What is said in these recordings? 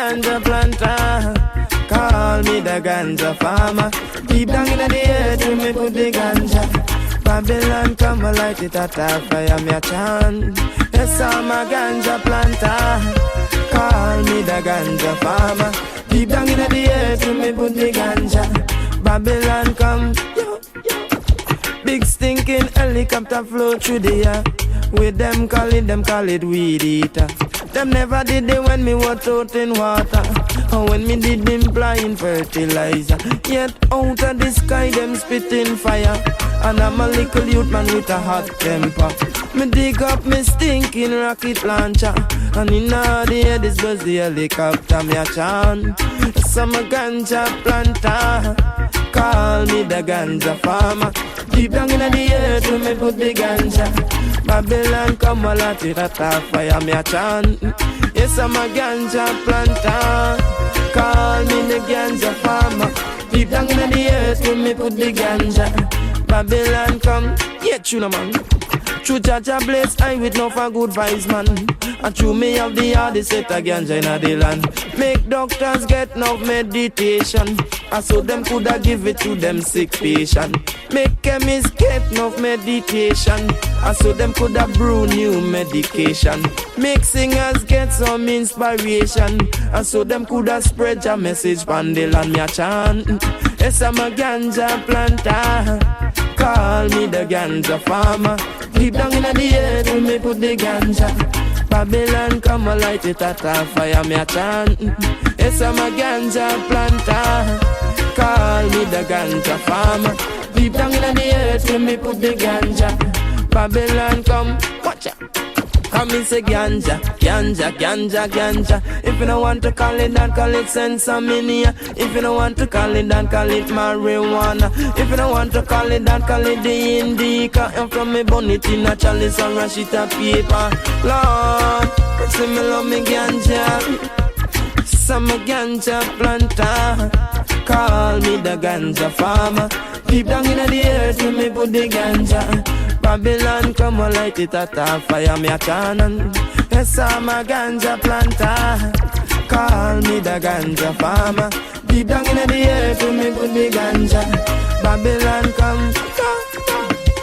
ganja planter. Call me the ganja farmer. Deep down in the earth, when me put the ganja. Babylon come and light it at a fire, me a chant. Yes, I'm a ganja planter. Call me the ganja farmer. Deep down in the earth, when me put the ganja. Babylon come, yo, yo. Big stinking helicopter flow through the air. With them call it weed eater. Them never did it when me was out in water, or when me did implying fertilizer. Yet out of the sky them spitting fire, and I'm a little youth man with a hot temper. Me dig up me stinking rocket launcher, and in the air this was the helicopter me a chant. Some ganja planter, call me the ganja farmer. Deep down in the earth when me put the ganja. Babylon come a lot it at a fire me a chant. Yes, I'm a ganja planter. Call me the ganja farmer. Deep down in the earth when me put the ganja. Babylon come, yeah, tuna man. True Jaja bless I with no for good vibes man. And true me have the hardest set of ganja in the land. Make doctors get no meditation, and so them coulda give it to them sick patient. Make chemists get no meditation, and so them coulda brew new medication. Make singers get some inspiration, and so them coulda spread your message pan the land me a chant. Yes, I'm a ganja planter. Call me the ganja farmer. Deep down in the earth when me put the ganja. Babylon come and light it at a fire me a chant. Yes, I'm a ganja planter. Call me the ganja farmer. Deep down in the earth when me put the ganja. Babylon come, watch out. I me say ganja, ganja, ganja, ganja. If you don't want to call it that, call it sensimania. If you don't want to call it that, call it marijuana. If you don't want to call it that, call it the indica. And from me bun it in a chalice and rush it a paper. Lord, say me love me ganja. Some ganja planter. Call me the ganja farmer. Deep down in the earth when me put the ganja. Babylon come and light it at a fire me a chant. Yes, I'm a ganja planter. Call me the ganja farmer. Deep down in the earth when me put the ganja. Babylon come.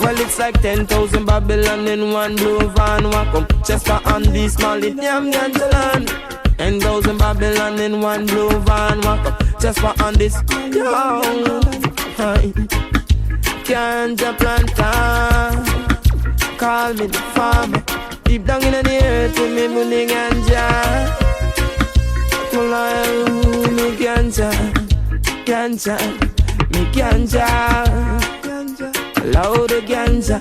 Well, it's like 10,000 Babylon in one blue van. Welcome Chester on this small it damn ganja land. 10,000 Babylon in one blue van. Welcome Chester on this yo. Ganja planter. Call me the farmer. Deep down in the earth with me putting ganja. Well, me ganja, ganja, me ganja. Loud ganja,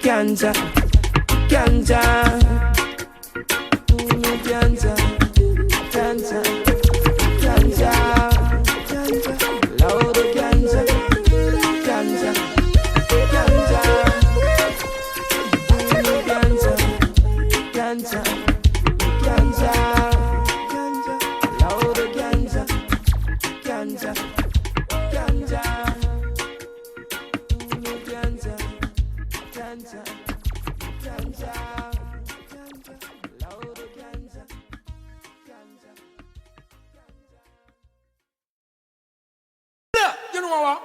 ganja, ganja. Me ganja, ganja, ganja. Loud ganja, ganja, ganja. Ganja, ganja, ganja, loud ganja, ganja, ganja, ganja, ganja, ganja, loud ganja, ganja. You know what?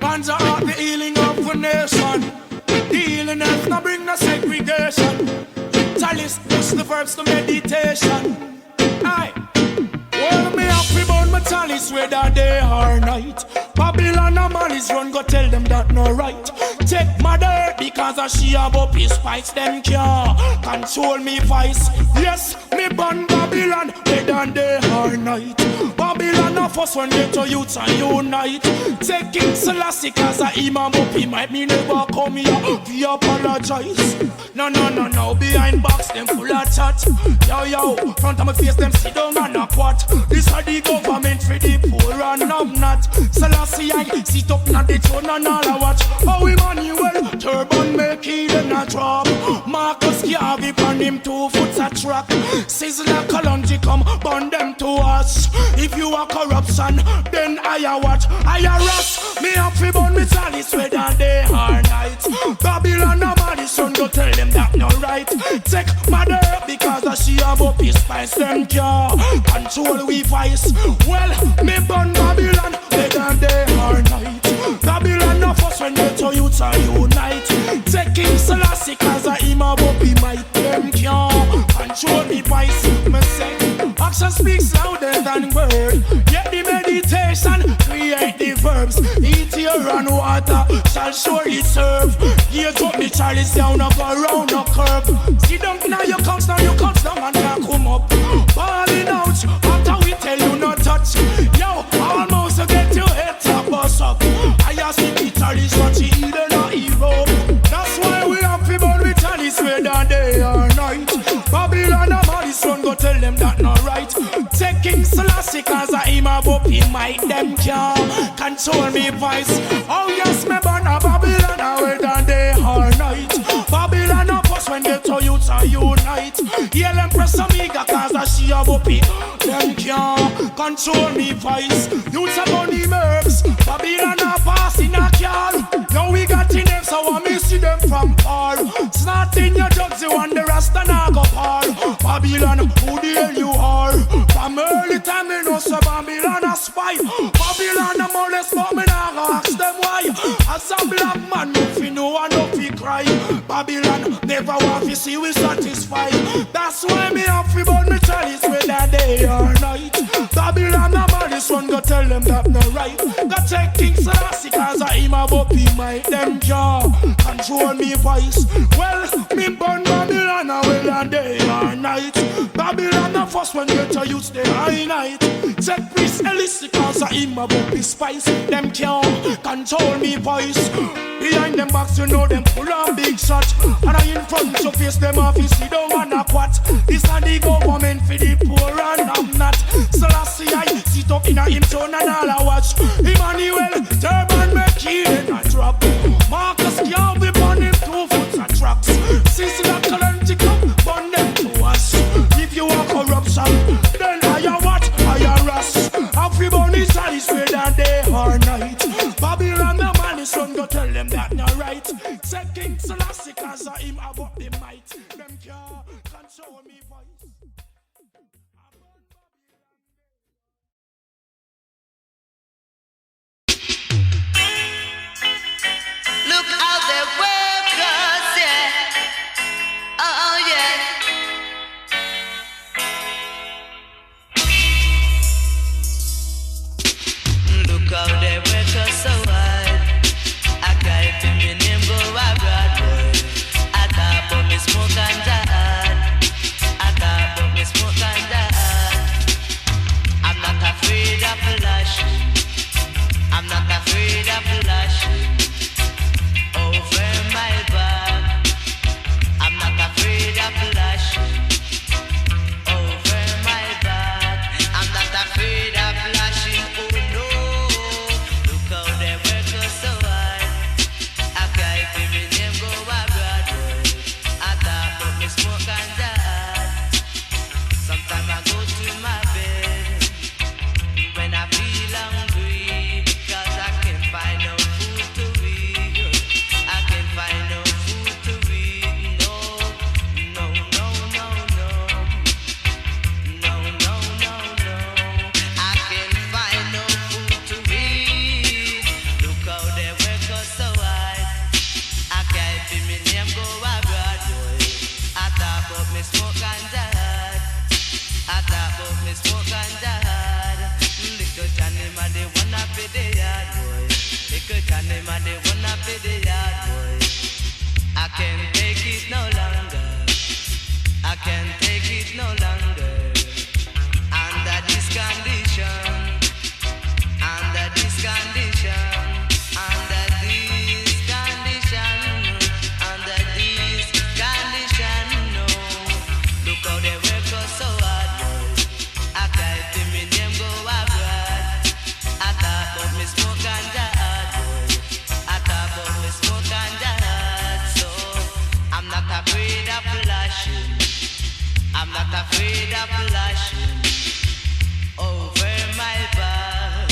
Bands are the healing of the nation. The healing earth now bring no segregation. Chalice push the verbs to meditation. Aye. Well, me have to burn my chalice whether day or night. Babylon and malice run go tell them that no right. Take my dirt because of she above his fights. Them can't control me vice. Yes, me burn Babylon whether day or night. Babylon of us when get to youth and unite. Take King Selassie cause a imam up he might me never come here. We apologize. No, no, no, no. Behind box them full of chat. Yo, yo, front of my face them sit down and a quat. This are the government for the poor and I'm not. Selassie I sit up na the throne and all I watch. How Emmanuel turban make it in a drop. Marcus Garvey pan him 2 foot a track. Sizzler Kalonji come burn them to us. If you are corruption, then I watch. I harass me up fi burn me chalice whether day or night. Babylon and Madison go go tell them that no right. Take mother because she have up his spice. Them can't control we vice. Well, me burn Babylon, they done day or night. Babylon no fuss when they to youths are unite. Take King Selassie cause I him have up his might. Them can't control me vice. Me say, action speaks louder than word. Yet the meditation create the verbs. Eat your and water shall surely serve. Here took the chalice down up around the curb. See down now you comes down and can't come up. Balling out after we tell you not touch. Yo, almost to get your head to bust up. I see the chalice what she eat and not hero. That's why we have to burn with chalice whether day or night. Babylon about this one go tell them that not right. Take King Selassie cause I him a up in might. Them can't control me voice. Oh yes, me burn a Babylon whether day or night. Babylon up us when they to youths are unite. Yell and press Amiga cause she a up it. Them can't control me voice. Youths are bunny mercs. Babylon a pass in a car. Now we got in them so I may see them from far. Snart in your jugs you and the rest and I go par. Babylon, who the hell you are? From early time me know so Babylon a spy. Babylon a molest but me nah go ask them why. As a black man no fi know and no fi cry. Babylon never want fi see we satisfied. That's why me have fi burn me chalice whether day or night. Babylon a this one go tell them that no right. Go take King Selassie cause I him a up in might. Them can't control me voice. Well, me burn Babylon a whether day or night. Babylon a first when get to use the high night. Take Priest Ellis cause I him a up his spice. Them can't control me voice. Behind them backs you know them full of big shot. And I in front you face them off you see don't wanna quat. This a the government for the poor and I'm not. Selassie I sit up in a him tone and all I watch. Emmanuel Turban make in a drop. Marcus can't be burn him 2 foot and tracks. Since that current come burn them to us. If you are corruption then I what? I rush. Have we burn his chalice whether day or night. Babylon the man is son go tell them that not right. Say King Selassie cause I him about the might. Them can't control me voice. Look out there workers, yeah. Oh yeah. Look out there workers so hard. I can't feel me name go abroad, boy. I thought but me smoke and die. I thought but me smoke and die. I'm not afraid of flashing. I'm not afraid of flashing. Over my back, I'm not afraid of flashing. Over my back, I'm not afraid of flashing. Oh no, look how they work us so hard. I can't feel me name go abroad. I thought but me smoke and die. Sometimes I go to my bed when I feel hungry, 'cause I can't find no food to eat. I can't find no food to eat. No, no, no, no, no. No, no, no, no. I can't find no food to eat. Look how they work us so hard. I can't feel me name go abroad, boy. I thought about me smoke and die. I thought about me smoke and die. Little Johnny man, they wanna be the yard, boy. Little Johnny man, they wanna be the yard, boy. I can't take it no longer. I can't take it no longer. Under this condition, under this condition, under this condition, under this condition, no. Look how they work us so hard, boy. I can't feel me name go abroad. I thought about me smoke and die, boy. I thought about me smoke and die. So I'm not afraid of flashing. I'm not afraid of flashing. Over my back,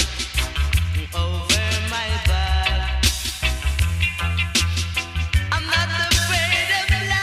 over my back. I'm not afraid of flashing.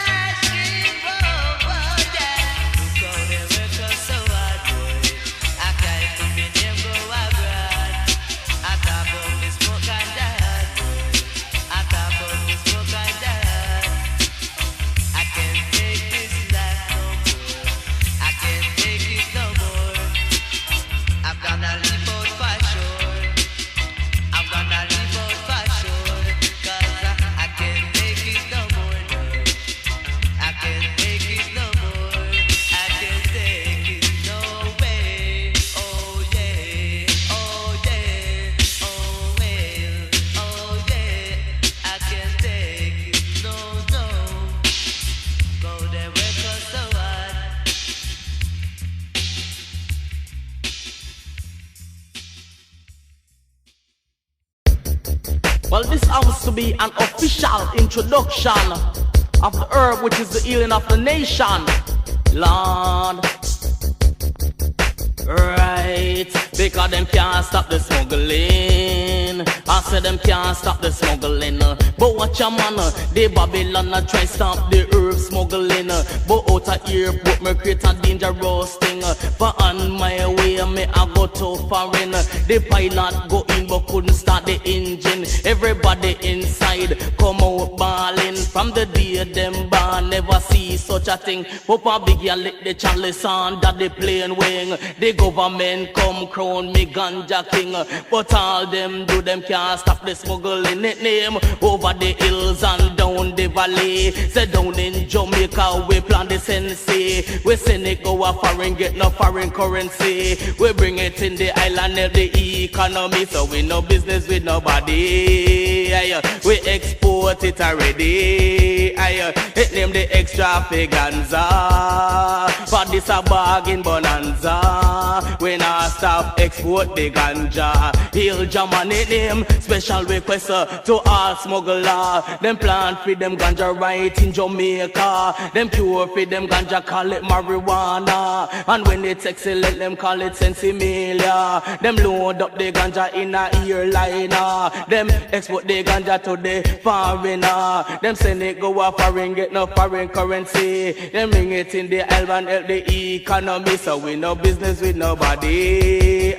Well, this happens to be an official introduction of the herb, which is the healing of the nation. Lord, right, because them can't stop the smuggling. I said them can't stop the smuggling. But watch a man, the Babylon try stop the herb smuggling. But out of here, put me create a dangerous thing. For on my way, me I go to foreign. The pilot go in but couldn't start the engine. Everybody inside come out balling. From the day them born, never see such a thing. Papa big ya lick the chalice under the plane wing. The government come crown me ganja king. But all them do, them can't stop the smuggling it name. Over the hills and down the valley. Say down in Jamaica we plant the sensei. We send it go a foreign, get no foreign currency. We bring it in the island, help the economy. So we no business with nobody. We export it already. It name the extra figanza. For this a bargain bonanza. We not stop export the ganja. Heal German it name. Special request to all smuggler. Them plant for them ganja right in Jamaica. Them pure for them ganja, call it marijuana. And when it's excellent, them call it sensimilia. Them load up the ganja in a airliner. Them export the ganja to the foreigner. Them send it go a foreign, get no foreign currency. Them bring it in the island, help the economy. So we no business with nobody.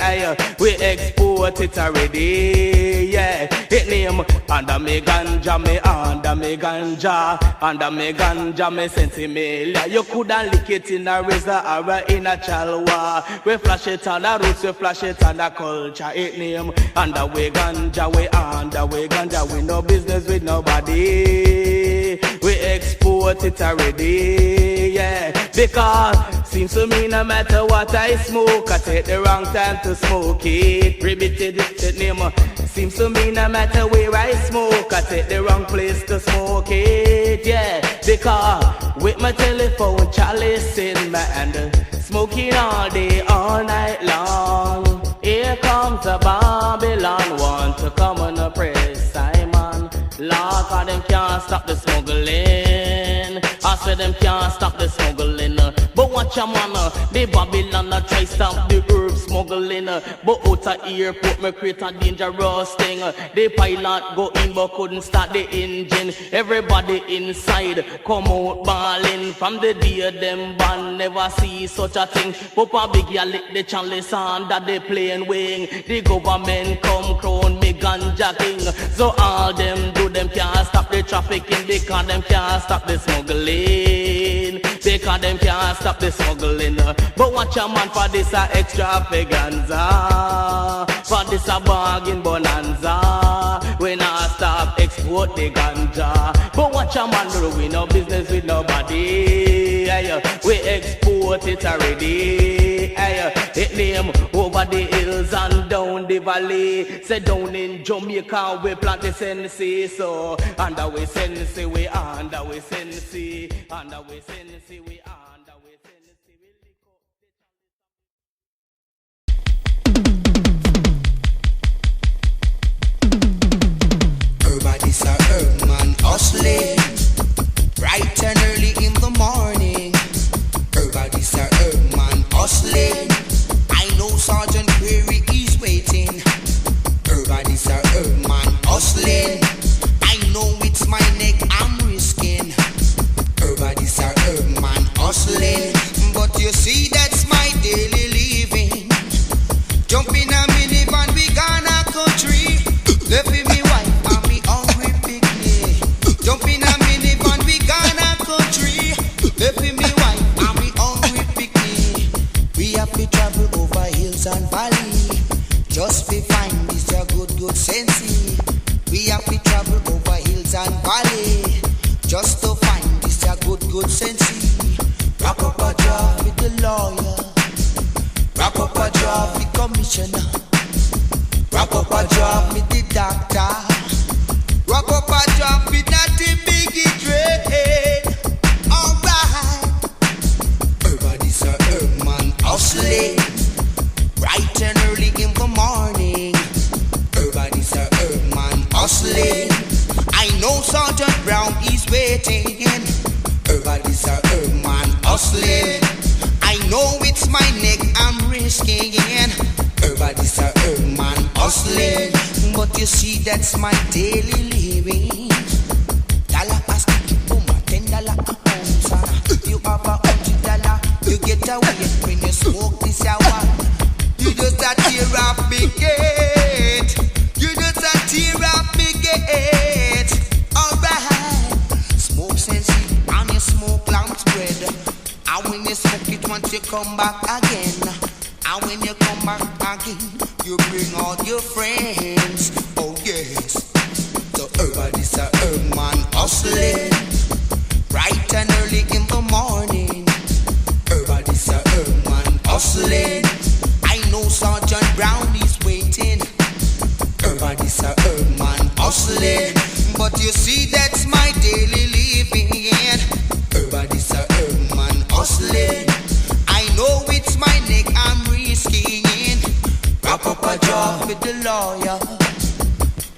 We export it already. Yeah, it name under me ganja, me under me ganja, under me ganja, me sensimilia. You coulda lick it in a razor or in a chalwa. We flash it on the roots, we flash it on the culture. It name under we ganja, we under we ganja. We no business with nobody. We export it already. Yeah, because seems to me no matter what I smoke, I take the wrong time to smoke it. Prohibited it name. Seems to me no matter where I smoke, I take the wrong place to smoke it. Yeah, because with my telephone chalice in my hand, smoking all day, all night long. Here comes a Babylon, want to come and oppress Simon. Lord, cause them can't stop the smuggling. I said them can't stop the smuggling. But watch a man, the Babylon try stop the herb smuggling. But out of here, put me create a dangerous thing. The pilot go in but couldn't start the engine. Everybody inside come out balling. From the day them born, never see such a thing. Papa big ya lick the chalice under the plane wing. The government come crown me ganja king. So all them do, them can't stop the trafficking. Because them can't stop the smuggling. Because them can't stop the smuggling. But watch a man for this a extravaganza. For this a bargain bonanza. We not stop export the ganja. But watch a man do, we no business with nobody. We export it already. It name over the hills and down the valley. Say down in Jamaica we plant the sensei. So under we sensei, we under we sensei, under we sensei, we under we sensei. Everybody's a herb man hustling, bright and early in the morning. Everybody's a herb man hustling. I know Sergeant Query is waiting. Everybody's a herb man hustling. I know it's my neck I'm risking. Everybody's a herb man hustling. But you see that's my daily living. Jump in a minivan, we gonna country. Left with me wife and me hungry picnic. Jump in a minivan, we gonna country. Left with me wife and me hungry picnic. We have to travel over hills and valley. Just to find this a good sensei. We have to travel over hills and valley. Just to find this a good sensei. Wrap up a job with the lawyer. Wrap up a job with commissioner. Wrap up a job with the doctor. Wrap up a job with nothing big trade. Alright. Everybody's a herb man hustling, bright and early in the morning. Everybody's a herb man hustling. Sergeant Brown is waiting. Everybody's a herb man hustling. I know it's my neck I'm risking. Everybody's a herb man hustling. But you see that's my daily living. Dollar a stick, boom, $10 a ounce. You have $100, you get away when you smoke this hour. You just a tear up me gate. You just a tear up me gate. Alright. Smoke sense and you smoke lamp spread. And when you smoke it once you come back again. And when you come back again, you bring all your friends. Oh yes. So everybody's a herb man hustling. Bright and early in the morning. Everybody's a herb man hustling. I know Sergeant Brown is waiting. Everybody's a herb man hustling. But you see that's my daily living. Everybody's a herb man hustling. I know it's my neck I'm risking. Wrap up a job with the lawyer.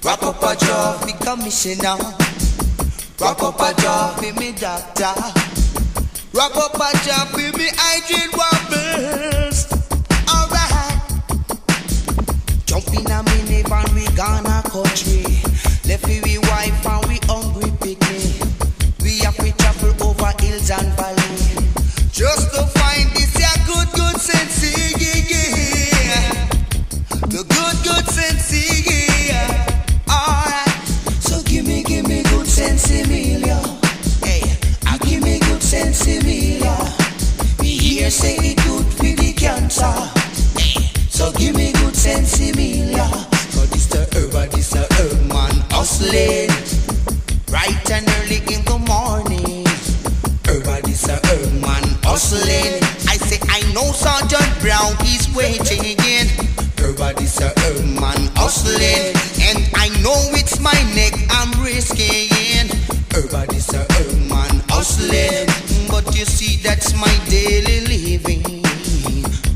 Wrap up a job with commissioner. Wrap up a job with me doctor. Wrap up a job with me hydrate wobbles. Alright. Jump in a minivan, we gonna country. Left we wife and we hungry picnic. We have to travel over hills and valley. Just to find this yeah, good sense, yeah. The good sense, yeah. Alright. So give me good sense, Emilia. Hey, give me good sense, Emilia. Me here say it good for the cancer. Hey, so give me good sense, Emilia. So this a herb man hustling. Bright and early in the morning. Everybody's a herb man hustling. I say I know Sergeant Brown is waiting. Everybody's a herb man hustling. And I know it's my neck I'm risking. Everybody's a herb man hustling. But you see that's my daily living.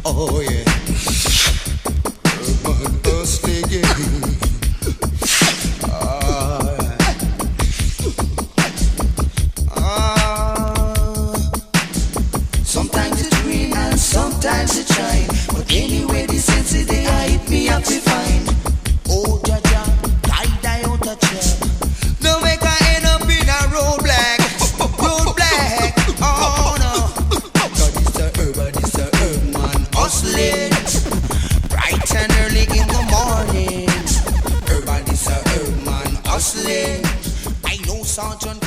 Oh yeah. Herb man hustling. Sometimes it's green and sometimes it's shine. But anyway, the sense of the eye hit me up to find. Oh, Jaja, die out a chair. Don't make I end up in a road black. Oh no. God, it's a herb man hustling. Bright and early in the morning. Everybody's a herb man hustling. I know Sergeant